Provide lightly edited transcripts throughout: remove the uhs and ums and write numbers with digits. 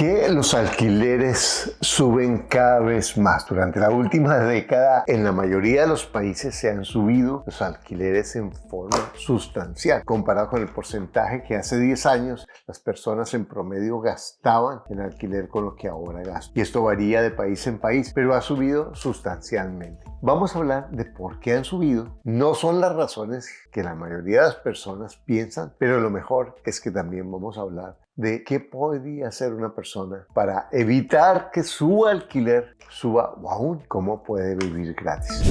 qué los alquileres suben cada vez más? Durante la última década, en la mayoría de los países se han subido los alquileres en forma sustancial, comparado con el porcentaje que hace 10 años las personas en promedio gastaban en alquiler con lo que ahora gastan. Y esto varía de país en país, pero ha subido sustancialmente. Vamos a hablar de por qué han subido. No son las razones que la mayoría de las personas piensan, pero lo mejor es que también vamos a hablar de qué podría hacer una persona para evitar que su alquiler suba o aún cómo puede vivir gratis.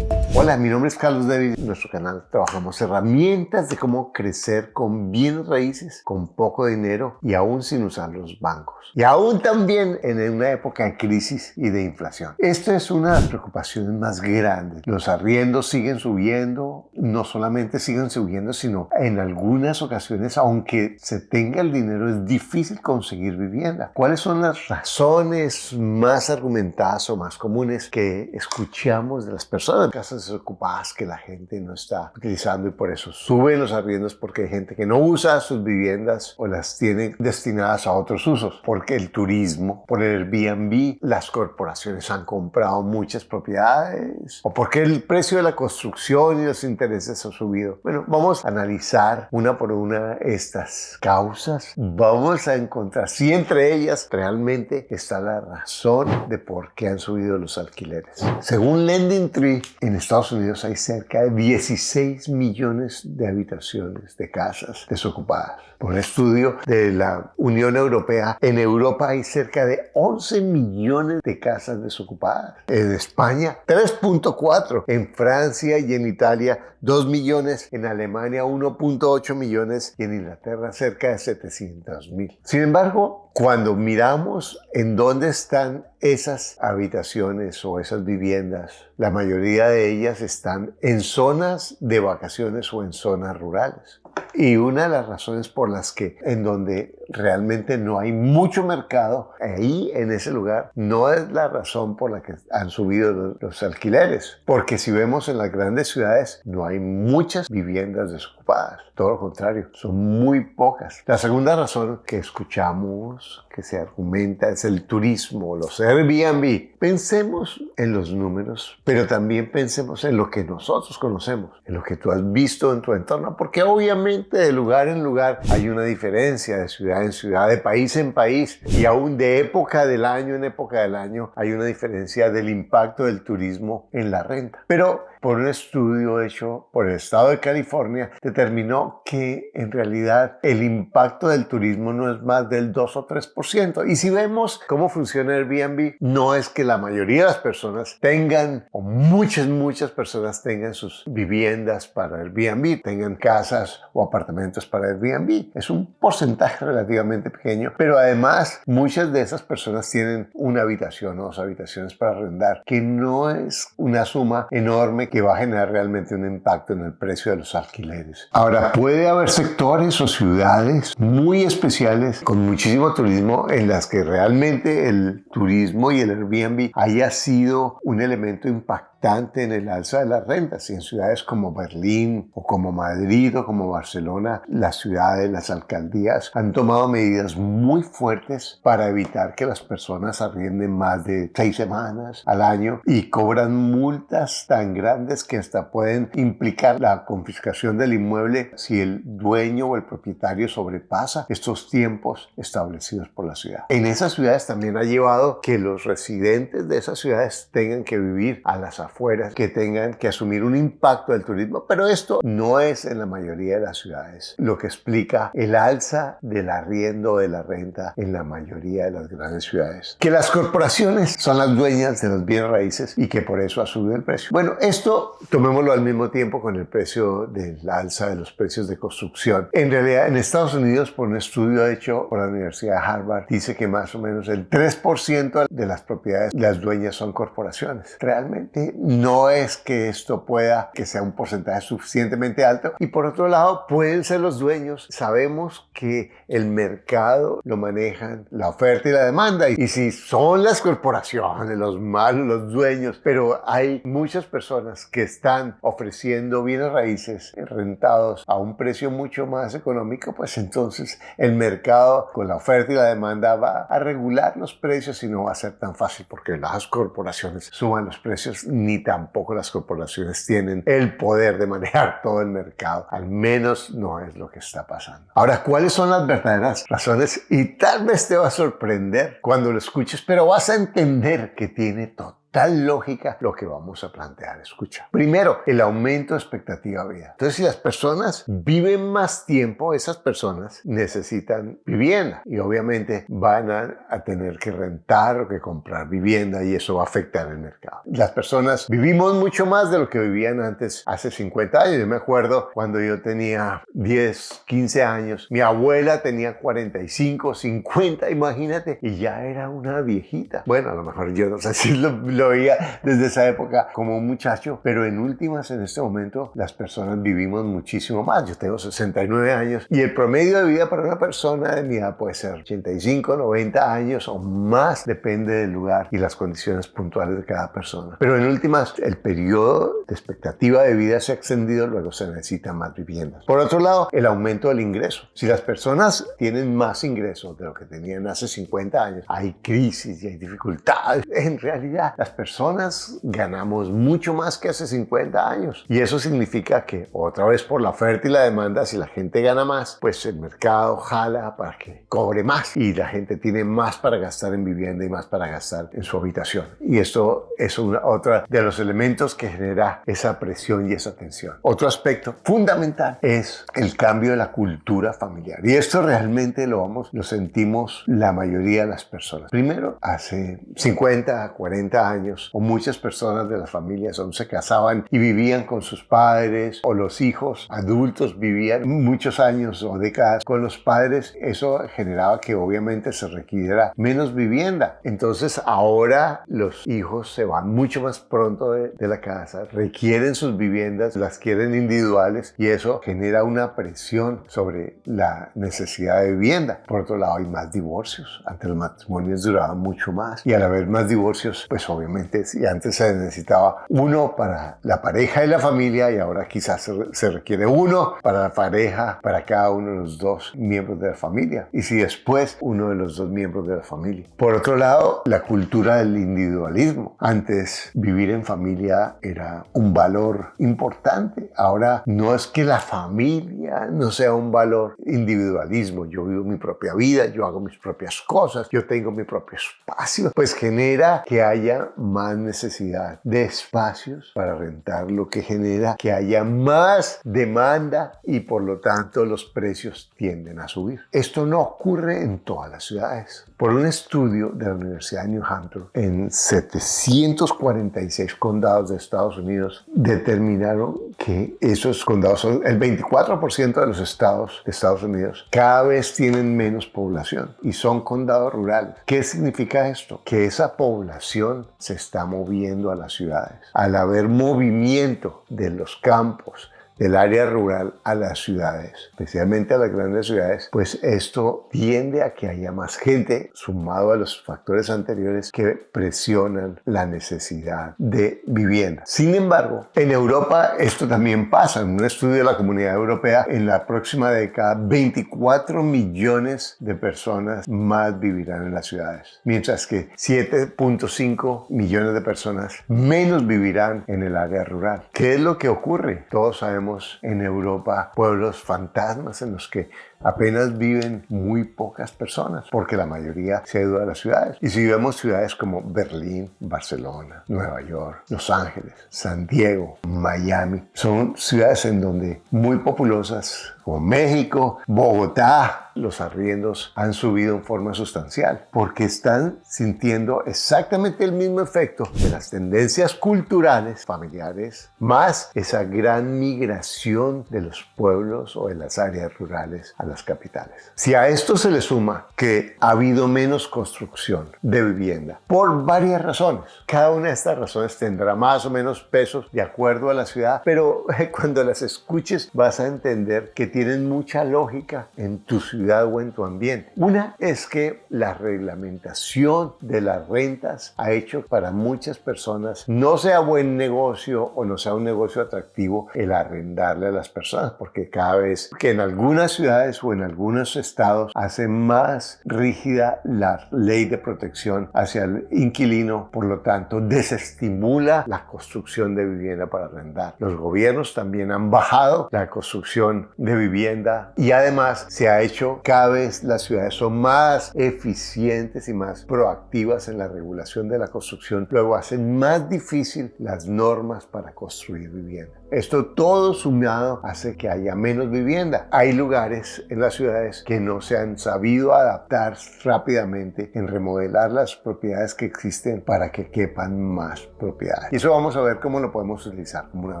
Hola, mi nombre es Carlos David. En nuestro canal trabajamos herramientas de cómo crecer con bienes raíces, con poco dinero y aún sin usar los bancos. Y aún también en una época de crisis y de inflación. Esto es una de las preocupaciones más grandes. Los arriendos siguen subiendo, no solamente siguen subiendo, sino en algunas ocasiones, aunque se tenga el dinero, es difícil conseguir vivienda. ¿Cuáles son las razones más argumentadas o más comunes que escuchamos de las personas? Casas desocupadas que la gente no está utilizando y por eso suben los arriendos, porque hay gente que no usa sus viviendas o las tiene destinadas a otros usos, porque el turismo, por el Airbnb, las corporaciones han comprado muchas propiedades o porque el precio de la construcción y los intereses han subido. Bueno, vamos a analizar una por una estas causas. Vamos a encontrar si entre ellas realmente está la razón de por qué han subido los alquileres. Según LendingTree, en Estados Unidos hay cerca de 16 millones de habitaciones de casas desocupadas. Por un estudio de la Unión Europea, en Europa hay cerca de 11 millones de casas desocupadas. En España, 3.4. En Francia y en Italia, 2 millones. En Alemania, 1.8 millones. Y en Inglaterra, cerca de 700,000. Sin embargo, cuando miramos en dónde están esas habitaciones o esas viviendas, la mayoría de ellas están en zonas de vacaciones o en zonas rurales. Y una de las razones por las que en donde realmente no hay mucho mercado, ahí en ese lugar no es la razón por la que han subido los alquileres. Porque si vemos en las grandes ciudades no hay muchas viviendas desocupadas. Todo lo contrario, son muy pocas. La segunda razón que escuchamos, que se argumenta, es el turismo, los Airbnb. Pensemos en los números, pero también pensemos en lo que nosotros conocemos, en lo que tú has visto en tu entorno, porque obviamente de lugar en lugar hay una diferencia, de ciudad en ciudad, de país en país, y aún de época del año en época del año hay una diferencia del impacto del turismo en la renta. Pero por un estudio hecho por el estado de California, determinó que en realidad el impacto del turismo no es más del 2 o 3%. Y si vemos cómo funciona Airbnb, no es que la mayoría de las personas tengan, o muchas personas tengan sus viviendas para Airbnb, tengan casas o apartamentos para Airbnb. Es un porcentaje relativamente pequeño, pero además muchas de esas personas tienen una habitación o 2 habitaciones para arrendar, que no es una suma enorme que va a generar realmente un impacto en el precio de los alquileres. Ahora, puede haber sectores o ciudades muy especiales con muchísimo turismo en las que realmente el turismo y el Airbnb haya sido un elemento impactante en el alza de las rentas. Y en ciudades como Berlín o como Madrid o como Barcelona, las ciudades, las alcaldías han tomado medidas muy fuertes para evitar que las personas arrienden más de 6 semanas al año y cobran multas tan grandes que hasta pueden implicar la confiscación del inmueble si el dueño o el propietario sobrepasa estos tiempos establecidos por la ciudad. En esas ciudades también ha llevado que los residentes de esas ciudades tengan que vivir a las afueras, que tengan que asumir un impacto del turismo, pero esto no es en la mayoría de las ciudades, lo que explica el alza del arriendo de la renta en la mayoría de las grandes ciudades. Que las corporaciones son las dueñas de los bienes raíces y que por eso ha subido el precio. Bueno, esto tomémoslo al mismo tiempo con el precio del alza de los precios de construcción. En realidad, en Estados Unidos, por un estudio hecho por la Universidad de Harvard, dice que más o menos el 3% de las propiedades, las dueñas son corporaciones. Realmente no es que esto pueda que sea un porcentaje suficientemente alto. Y por otro lado, pueden ser los dueños. Sabemos que el mercado lo manejan la oferta y la demanda. Y si son las corporaciones, los malos, los dueños, pero hay muchas personas que están ofreciendo bienes raíces rentados a un precio mucho más económico, pues entonces el mercado con la oferta y la demanda va a regular los precios y no va a ser tan fácil porque las corporaciones suban los precios, ni tampoco las corporaciones tienen el poder de manejar todo el mercado. Al menos no es lo que está pasando. Ahora, ¿cuáles son las verdaderas razones? Y tal vez te va a sorprender cuando lo escuches, pero vas a entender que tiene total lógica lo que vamos a plantear. Escucha. Primero, el aumento de expectativa de vida. Entonces, si las personas viven más tiempo, esas personas necesitan vivienda y obviamente van a tener que rentar o que comprar vivienda y eso va a afectar el mercado. Las personas vivimos mucho más de lo que vivían antes, hace 50 años. Yo me acuerdo cuando yo tenía 10, 15 años, mi abuela tenía 45, 50, imagínate, y ya era una viejita. Bueno, a lo mejor yo no sé si lo veía desde esa época como un muchacho, pero en últimas, en este momento, las personas vivimos muchísimo más. Yo tengo 69 años y el promedio de vida para una persona de mi edad puede ser 85, 90 años o más, depende del lugar y las condiciones puntuales de cada persona. Pero en últimas, el periodo de expectativa de vida se ha extendido, luego se necesitan más viviendas. Por otro lado, el aumento del ingreso. Si las personas tienen más ingresos de lo que tenían hace 50 años, hay crisis y hay dificultades. En realidad, las personas ganamos mucho más que hace 50 años. Y eso significa que, otra vez por la oferta y la demanda, si la gente gana más, pues el mercado jala para que cobre más. Y la gente tiene más para gastar en vivienda y más para gastar en su habitación. Y esto es otro de los elementos que genera esa presión y esa tensión. Otro aspecto fundamental es el cambio de la cultura familiar. Y esto realmente lo sentimos la mayoría de las personas. Primero, hace 50, 40 años, o muchas personas de las familias aún se casaban y vivían con sus padres, o los hijos adultos vivían muchos años o décadas con los padres. Eso generaba que obviamente se requiriera menos vivienda. Entonces ahora los hijos se van mucho más pronto de la casa, requieren sus viviendas, las quieren individuales y eso genera una presión sobre la necesidad de vivienda. Por otro lado, hay más divorcios. Antes los matrimonios duraban mucho más y al haber más divorcios, pues obviamente, si antes se necesitaba uno para la pareja y la familia y ahora quizás se requiere uno para la pareja, para cada uno de los dos miembros de la familia. Y si después uno de los dos miembros de la familia. Por otro lado, la cultura del individualismo. Antes vivir en familia era un valor importante. Ahora no es que la familia no sea un valor. Individualismo. Yo vivo mi propia vida, yo hago mis propias cosas, yo tengo mi propio espacio. Pues genera que haya más necesidad de espacios para rentar, lo que genera que haya más demanda y por lo tanto los precios tienden a subir. Esto no ocurre en todas las ciudades. Por un estudio de la Universidad de New Hampshire, en 746 condados de Estados Unidos, determinaron que esos condados son el 24% de los estados de Estados Unidos, cada vez tienen menos población y son condados rurales. ¿Qué significa esto? Que esa población se está moviendo a las ciudades. Al haber movimiento de los campos, del área rural a las ciudades, especialmente a las grandes ciudades, pues esto tiende a que haya más gente, sumado a los factores anteriores que presionan la necesidad de vivienda. Sin embargo, en Europa esto también pasa. En un estudio de la Comunidad Europea, en la próxima década, 24 millones de personas más vivirán en las ciudades, mientras que 7.5 millones de personas menos vivirán en el área rural. ¿Qué es lo que ocurre? Todos sabemos en Europa pueblos fantasmas en los que apenas viven muy pocas personas, porque la mayoría se ha ido a las ciudades. Y si vemos ciudades como Berlín, Barcelona, Nueva York, Los Ángeles, San Diego, Miami, son ciudades en donde muy populosas, como México, Bogotá, los arriendos han subido en forma sustancial porque están sintiendo exactamente el mismo efecto de las tendencias culturales, familiares, más esa gran migración de los pueblos o de las áreas rurales a las capitales. Si a esto se le suma que ha habido menos construcción de vivienda por varias razones, cada una de estas razones tendrá más o menos pesos de acuerdo a la ciudad, pero cuando las escuches vas a entender que tienen mucha lógica en tu ciudad o en tu ambiente. Una es que la reglamentación de las rentas ha hecho para muchas personas no sea buen negocio o no sea un negocio atractivo el arrendarle a las personas, porque cada vez que en algunas ciudades o en algunos estados hace más rígida la ley de protección hacia el inquilino, por lo tanto desestimula la construcción de vivienda para arrendar. Los gobiernos también han bajado la construcción de vivienda y además se ha hecho cada vez las ciudades son más eficientes y más proactivas en la regulación de la construcción, luego hacen más difícil las normas para construir vivienda. Esto todo sumado hace que haya menos vivienda. Hay lugares en las ciudades que no se han sabido adaptar rápidamente en remodelar las propiedades que existen para que quepan más propiedades. Y eso vamos a ver cómo lo podemos utilizar como una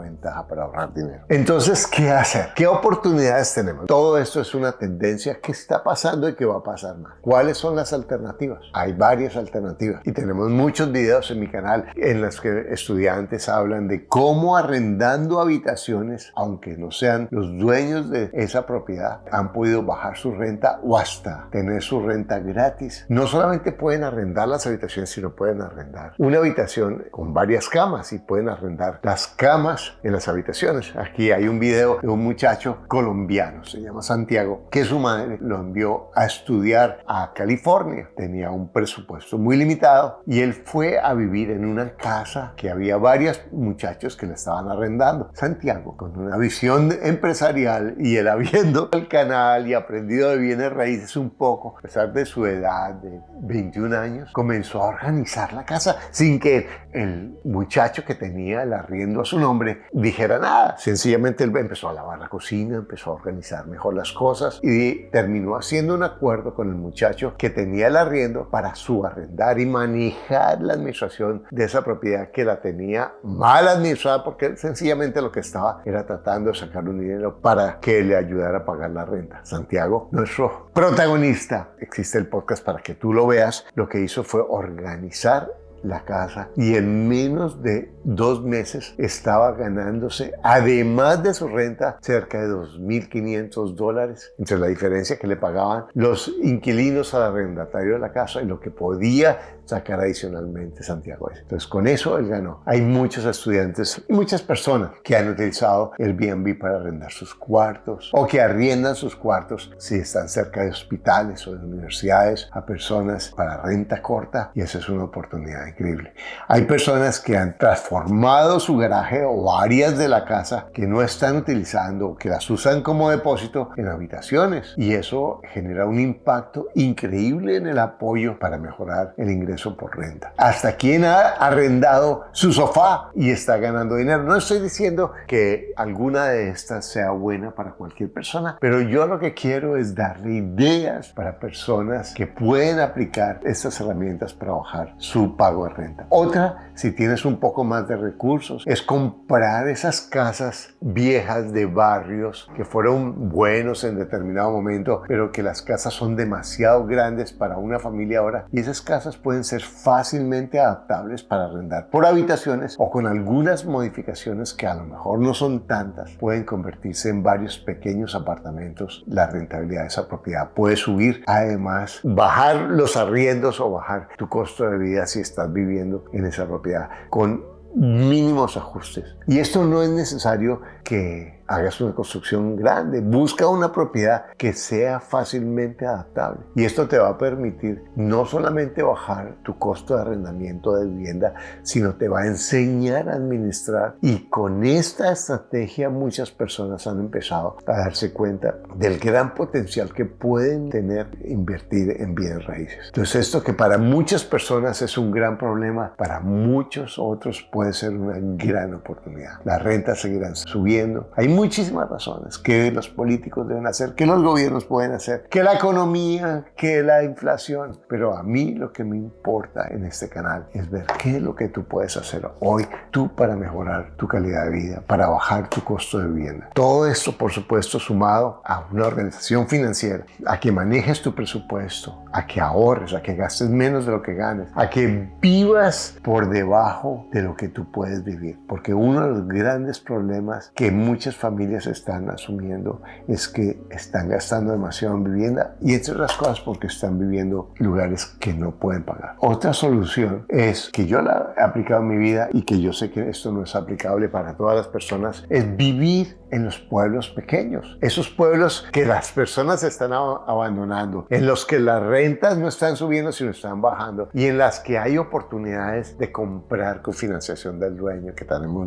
ventaja para ahorrar dinero. Entonces, ¿qué hacer? ¿Qué oportunidades tenemos? Todo esto es una tendencia que está pasando y que va a pasar más. ¿Cuáles son las alternativas? Hay varias alternativas y tenemos muchos videos en mi canal en los que estudiantes hablan de cómo arrendando habitaciones, aunque no sean los dueños de esa propiedad, han podido bajar su renta o hasta tener su renta gratis. No solamente pueden arrendar las habitaciones, sino pueden arrendar una habitación con varias camas y pueden arrendar las camas en las habitaciones. Aquí hay un video de un muchacho colombiano, se llama Santiago, que su madre lo envió a estudiar a California. Tenía un presupuesto muy limitado y él fue a vivir en una casa que había varios muchachos que le estaban arrendando. Santiago, con una visión empresarial y él habiendo el canal y aprendido de bienes raíces un poco, a pesar de su edad de 21 años, comenzó a organizar la casa sin que el muchacho que tenía el arriendo a su nombre dijera nada. Sencillamente él empezó a lavar la cocina, empezó a organizar mejor las cosas y terminó haciendo un acuerdo con el muchacho que tenía el arriendo para subarrendar y manejar la administración de esa propiedad que la tenía mal administrada, porque sencillamente lo que estaba era tratando de sacar un dinero para que le ayudara a pagar la renta. Santiago, nuestro protagonista, existe el podcast para que tú lo veas, lo que hizo fue organizar la casa y en menos de 2 meses estaba ganándose, además de su renta, cerca de $2.500 entre la diferencia que le pagaban los inquilinos al arrendatario de la casa y lo que podía sacar adicionalmente Santiago. Entonces con eso él ganó. Hay muchos estudiantes y muchas personas que han utilizado el Airbnb para arrendar sus cuartos o que arriendan sus cuartos si están cerca de hospitales o de universidades a personas para renta corta, y esa es una oportunidad increíble. Hay personas que han transformado su garaje o áreas de la casa que no están utilizando o que las usan como depósito en habitaciones, y eso genera un impacto increíble en el apoyo para mejorar el ingreso por renta. Hasta quien ha arrendado su sofá y está ganando dinero. No estoy diciendo que alguna de estas sea buena para cualquier persona, pero yo lo que quiero es darle ideas para personas que pueden aplicar estas herramientas para bajar su pago de renta. Otra, si tienes un poco más de recursos, es comprar esas casas viejas de barrios que fueron buenos en determinado momento, pero que las casas son demasiado grandes para una familia ahora, y esas casas pueden ser fácilmente adaptables para arrendar por habitaciones o con algunas modificaciones que a lo mejor no son tantas, pueden convertirse en varios pequeños apartamentos. La rentabilidad de esa propiedad puede subir, además bajar los arriendos o bajar tu costo de vida si estás viviendo en esa propiedad con mínimos ajustes. Y esto no es necesario que hagas una construcción grande. Busca una propiedad que sea fácilmente adaptable. Y esto te va a permitir no solamente bajar tu costo de arrendamiento de vivienda, sino te va a enseñar a administrar. Y con esta estrategia muchas personas han empezado a darse cuenta del gran potencial que pueden tener invertir en bienes raíces. Entonces esto, que para muchas personas es un gran problema, para muchos otros puede ser una gran oportunidad. Las rentas seguirán subiendo subiendo. Hay muchísimas razones que los políticos deben hacer, que los gobiernos pueden hacer, que la economía, que la inflación. Pero a mí lo que me importa en este canal es ver qué es lo que tú puedes hacer hoy, tú, para mejorar tu calidad de vida, para bajar tu costo de vivienda. Todo esto, por supuesto, sumado a una organización financiera, a que manejes tu presupuesto, a que ahorres, a que gastes menos de lo que ganes, a que vivas por debajo de lo que tú puedes vivir. Porque uno de los grandes problemas que muchas familias están asumiendo es que están gastando demasiado en vivienda, y entre otras cosas porque están viviendo en lugares que no pueden pagar. Otra solución es, que yo la he aplicado en mi vida y que yo sé que esto no es aplicable para todas las personas, es vivir en los pueblos pequeños. Esos pueblos que las personas están abandonando, en los que las rentas no están subiendo sino están bajando, y en las que hay oportunidades de comprar con financiación del dueño, que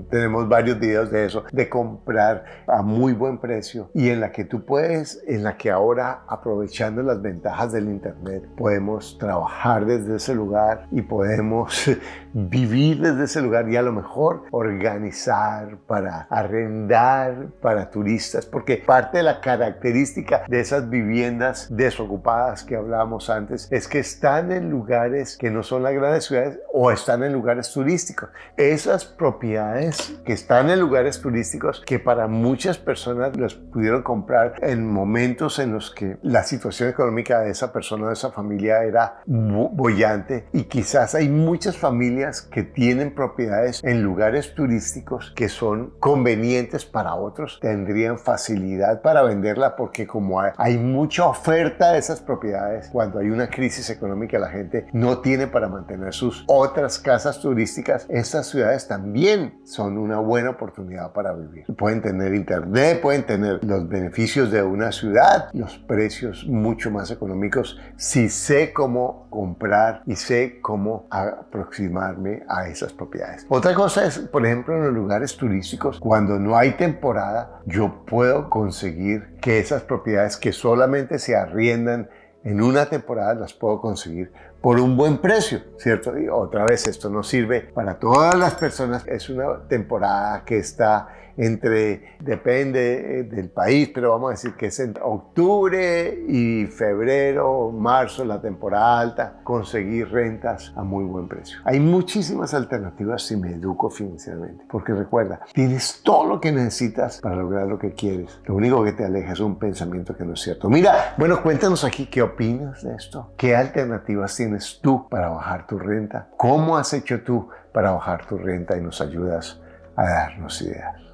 tenemos varios videos de eso, de comprar a muy buen precio, y en la que tú puedes, en la que ahora, aprovechando las ventajas del internet, podemos trabajar desde ese lugar y podemos vivir desde ese lugar, y a lo mejor organizar para arrendar para turistas, porque parte de la característica de esas viviendas desocupadas que hablábamos antes es que están en lugares que no son las grandes ciudades o están en lugares turísticos. Esas propiedades que están en lugares turísticos, que para muchas personas las pudieron comprar en momentos en los que la situación económica de esa persona, de esa familia, era boyante, y quizás hay muchas familias que tienen propiedades en lugares turísticos que son convenientes para otros, tendrían facilidad para venderla, porque como hay mucha oferta de esas propiedades, cuando hay una crisis económica la gente no tiene para mantener sus otras casas turísticas. Estas ciudades también son una buena oportunidad para vivir. Pueden tener internet, pueden tener los beneficios de una ciudad, los precios mucho más económicos, si sé cómo comprar y sé cómo aproximarme a esas propiedades. Otra cosa es, por ejemplo, en los lugares turísticos, cuando no hay temporada, yo puedo conseguir que esas propiedades que solamente se arriendan en una temporada, las puedo conseguir por un buen precio, ¿cierto? Y otra vez, esto no sirve para todas las personas. Es una temporada que está depende del país, pero vamos a decir que es en octubre y febrero, marzo, la temporada alta, conseguir rentas a muy buen precio. Hay muchísimas alternativas si me educo financieramente, porque recuerda, tienes todo lo que necesitas para lograr lo que quieres. Lo único que te aleja es un pensamiento que no es cierto. Mira, bueno, cuéntanos aquí qué opinas de esto. ¿Qué alternativas tienes tú para bajar tu renta? ¿Cómo has hecho tú para bajar tu renta? Y nos ayudas a darnos ideas.